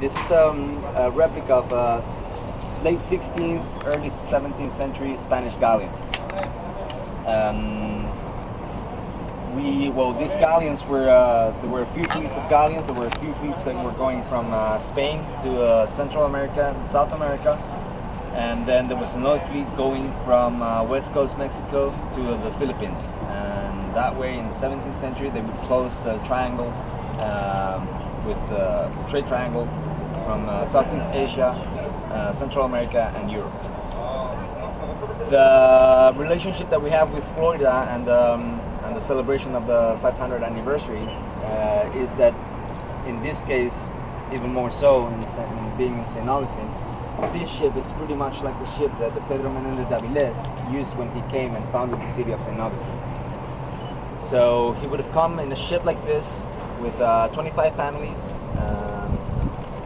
This is a replica of a late 16th, early 17th century Spanish galleon. These galleons were, there were a few fleets of galleons, there were a few fleets that were going from Spain to Central America and South America. And then there was another fleet going from West Coast Mexico to the Philippines. And that way, in the 17th century, they would close the triangle with the trade triangle from Southeast Asia, Central America, and Europe. The relationship that we have with Florida and the celebration of the 500th anniversary is that, in this case, even more so, in being in St. Augustine, this ship is pretty much like the ship that Pedro Menendez de Avilés used when he came and founded the city of St. Augustine. So he would have come in a ship like this with 25 families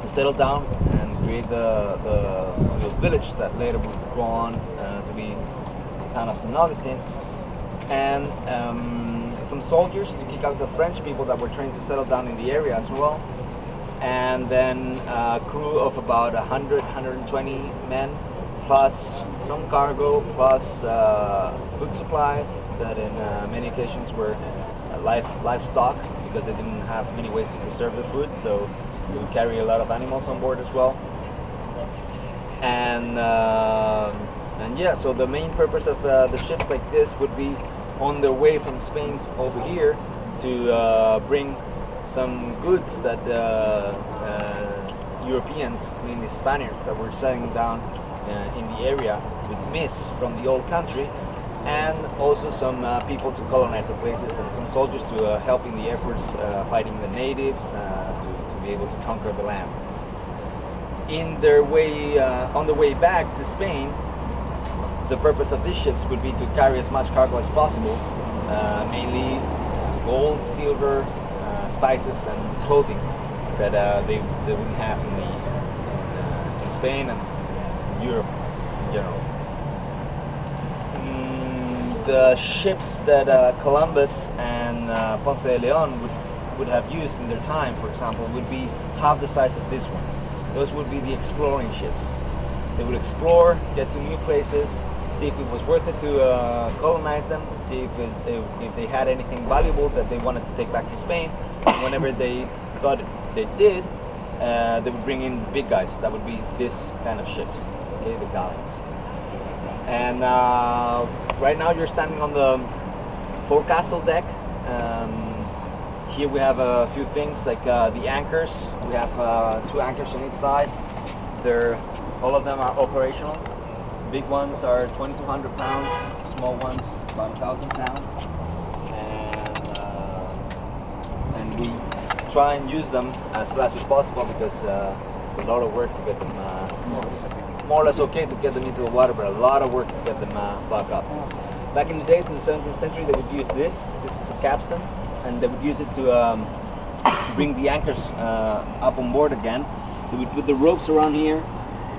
to settle down and create the village that later would go on to be the town of St. Augustine, and some soldiers to kick out the French people that were trying to settle down in the area as well, and then a crew of about 120 men, plus some cargo, plus food supplies that in many occasions were livestock, because they didn't have many ways to preserve the food, so we would carry a lot of animals on board as well. And yeah, so the main purpose of the ships like this would be on their way from Spain to over here to bring some goods that Europeans, mainly Spaniards, that were settling down in the area would miss from the old country, and also some people to colonize the places, and some soldiers to help in the efforts fighting the natives to be able to conquer the land. In their way, on the way back to Spain, the purpose of these ships would be to carry as much cargo as possible, mainly gold, silver, spices, and clothing that they wouldn't have in Spain and Europe in general. The ships that Columbus and Ponce de Leon would have used in their time, for example, would be half the size of this one. Those would be the exploring ships. They would explore, get to new places, see if it was worth it to colonize them, see if they had anything valuable that they wanted to take back to Spain. And whenever they thought they did, they would bring in big guys. That would be this kind of ships, okay, the galleons. And right now you're standing on the forecastle deck. Here we have a few things like the anchors. We have 2 anchors on each side. All of them are operational. Big ones are 2,200 pounds, small ones about 1,000 pounds. And we try and use them as fast as possible, because it's a lot of work to get them more or less okay to get them into the water, but a lot of work to get them back up. Back in the days, in the 17th century, they would use this. This is a capstan, and they would use it to bring the anchors up on board again. They would put the ropes around here,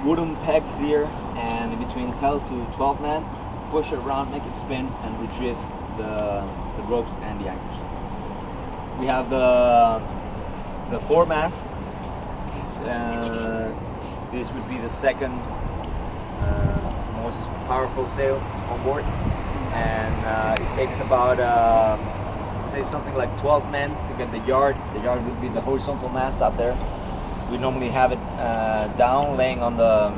wooden pegs here, and in between 10 to 12 men, push it around, make it spin, and retrieve the ropes and the anchors. We have the foremast. This would be the second most powerful sail on board, and it takes about say something like 12 men to get the yard. The yard would be the horizontal mast up there. We normally have it down, laying on the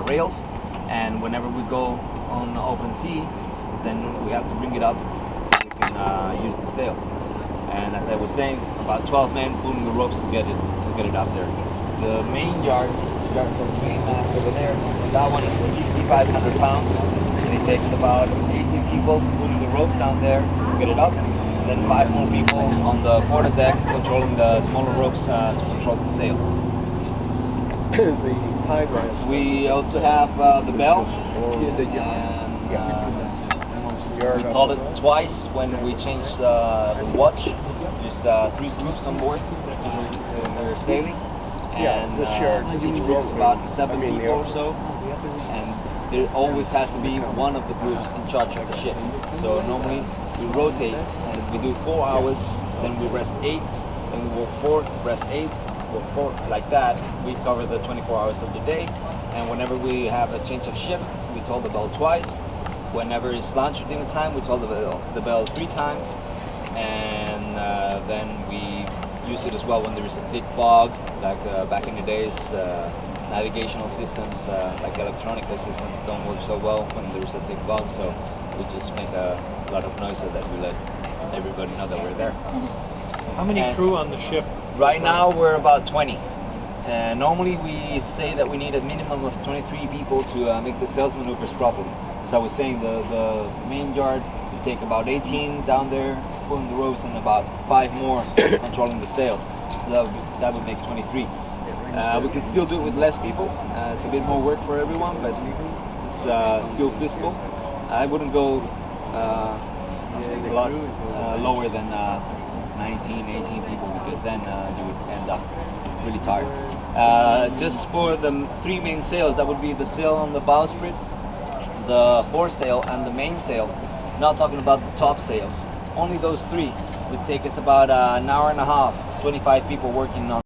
rails, and whenever we go on the open sea, then we have to bring it up so we can use the sails. And as I was saying, about 12 men pulling the ropes to get it up there. The main yard for the main mast over there, that one is 5,500 pounds, and it takes about 60 people pulling the ropes down there to get it up, and then 5 more people on the quarterdeck controlling the smaller ropes to control the sail. The high-mast. We also have the bell, and we told it twice when we changed the watch. There's 3 groups on board when we're sailing, and each group is about 7 people or so, and there always has to be one of the groups in charge of the ship. So normally we rotate, and we do 4 hours, then we rest 8, and we work 4, rest 8, work 4, like that. We cover the 24 hours of the day, and whenever we have a change of shift, we toll the bell twice. Whenever it's lunch or dinner time, we toll the bell 3 times, and then we use it as well when there is a thick fog, like back in the days. Navigational systems, like electronic systems, don't work so well when there's a thick fog, so we just make a lot of noise so that we let everybody know that we're there. How many crew on the ship? Right now we're about 20. Normally we say that we need a minimum of 23 people to make the sales maneuvers properly. So I was saying the main yard, we take about 18 down there pulling the ropes and about 5 more controlling the sails. So that would make 23. We can still do it with less people. It's a bit more work for everyone, but it's still feasible. I wouldn't go a lot lower than 19, 18 people, because then you would end up really tired. Just for the 3 main sails, that would be the sail on the bowsprit, the foresail, and the mainsail. Not talking about the top sails. Only those 3 would take us about an hour and a half, 25 people working on